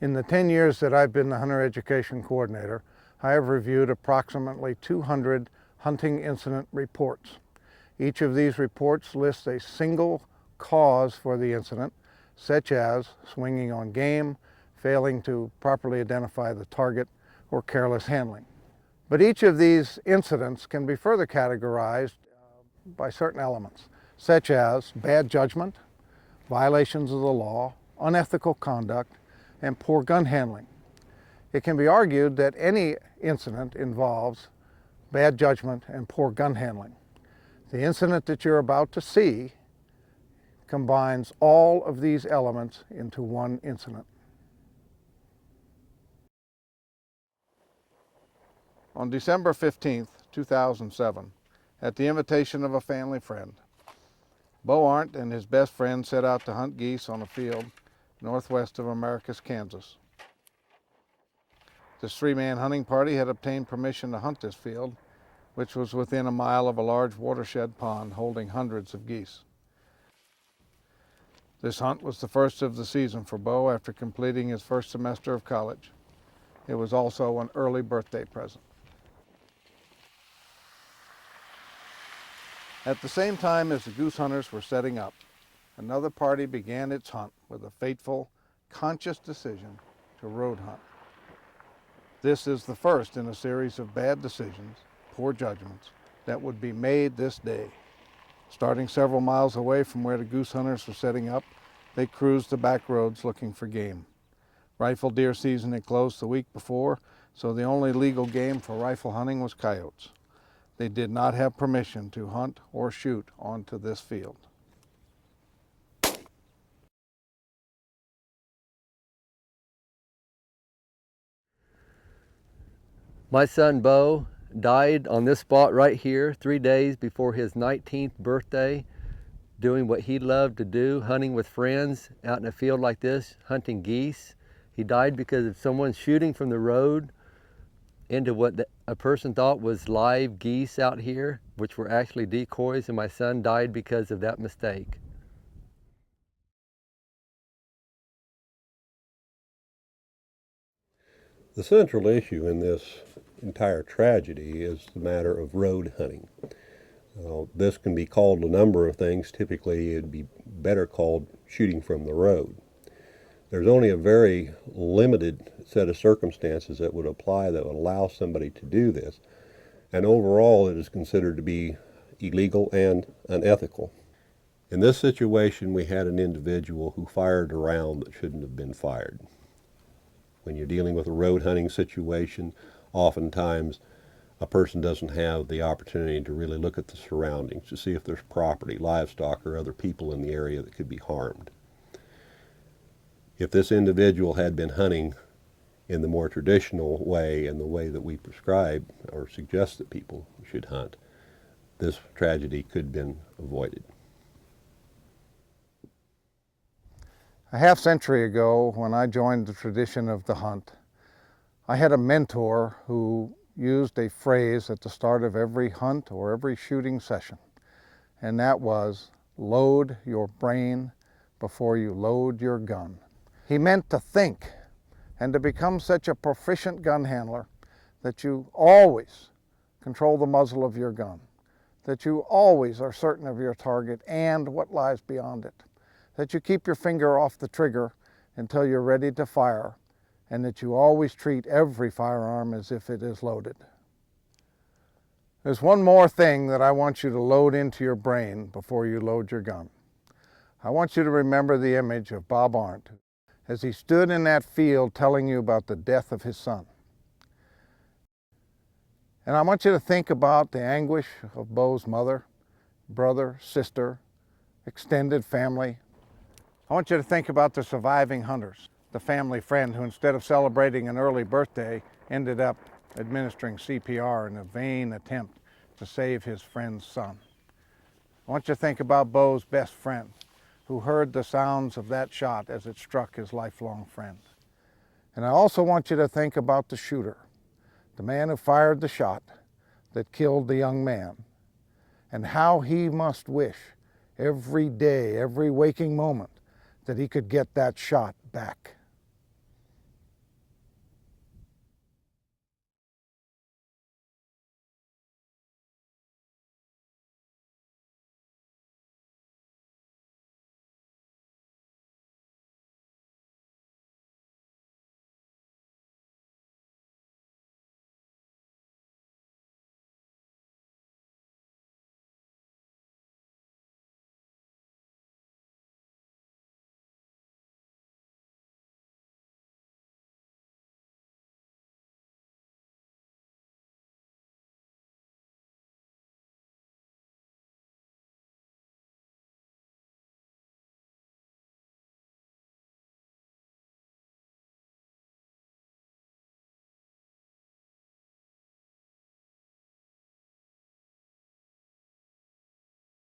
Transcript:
In the 10 years that I've been the hunter education coordinator, I have reviewed approximately 200 hunting incident reports. Each of these reports lists a single cause for the incident, such as swinging on game, failing to properly identify the target, or careless handling. But each of these incidents can be further categorized by certain elements, such as bad judgment, violations of the law, unethical conduct, and poor gun handling. It can be argued that any incident involves bad judgment and poor gun handling. The incident that you're about to see combines all of these elements into one incident. On December 15th, 2007, at the invitation of a family friend, Bo Arndt and his best friend set out to hunt geese on a field northwest of Americus, Kansas. This three-man hunting party had obtained permission to hunt this field, which was within a mile of a large watershed pond holding hundreds of geese. This hunt was the first of the season for Bo after completing his first semester of college. It was also an early birthday present. At the same time as the goose hunters were setting up, another party began its hunt with a fateful, conscious decision to road hunt. This is the first in a series of bad decisions, poor judgments, that would be made this day. Starting several miles away from where the goose hunters were setting up, they cruised the back roads looking for game. Rifle deer season had closed the week before, so the only legal game for rifle hunting was coyotes. They did not have permission to hunt or shoot onto this field. My son Bo died on this spot right here 3 days before his 19th birthday, doing what he loved to do, hunting with friends out in a field like this, hunting geese. He died because of someone shooting from the road into what a person thought was live geese out here, which were actually decoys, and my son died because of that mistake. The central issue in this entire tragedy is the matter of road hunting. This can be called a number of things. Typically, it'd be better called shooting from the road. There's only a very limited set of circumstances that would apply that would allow somebody to do this, and overall it is considered to be illegal and unethical. In this situation, we had an individual who fired a round that shouldn't have been fired. When you're dealing with a road hunting situation, oftentimes a person doesn't have the opportunity to really look at the surroundings to see if there's property, livestock, or other people in the area that could be harmed. If this individual had been hunting in the more traditional way and the way that we prescribe or suggest that people should hunt, this tragedy could have been avoided. A half-century ago, when I joined the tradition of the hunt, I had a mentor who used a phrase at the start of every hunt or every shooting session, and that was, "Load your brain before you load your gun." He meant to think and to become such a proficient gun handler that you always control the muzzle of your gun, that you always are certain of your target and what lies beyond it, that you keep your finger off the trigger until you're ready to fire, and that you always treat every firearm as if it is loaded. There's one more thing that I want you to load into your brain before you load your gun. I want you to remember the image of Bob Arndt as he stood in that field telling you about the death of his son. And I want you to think about the anguish of Bo's mother, brother, sister, extended family. I want you to think about the surviving hunters, the family friend who, instead of celebrating an early birthday, ended up administering CPR in a vain attempt to save his friend's son. I want you to think about Bo's best friend, who heard the sounds of that shot as it struck his lifelong friend. And I also want you to think about the shooter, the man who fired the shot that killed the young man, and how he must wish every day, every waking moment, that he could get that shot back.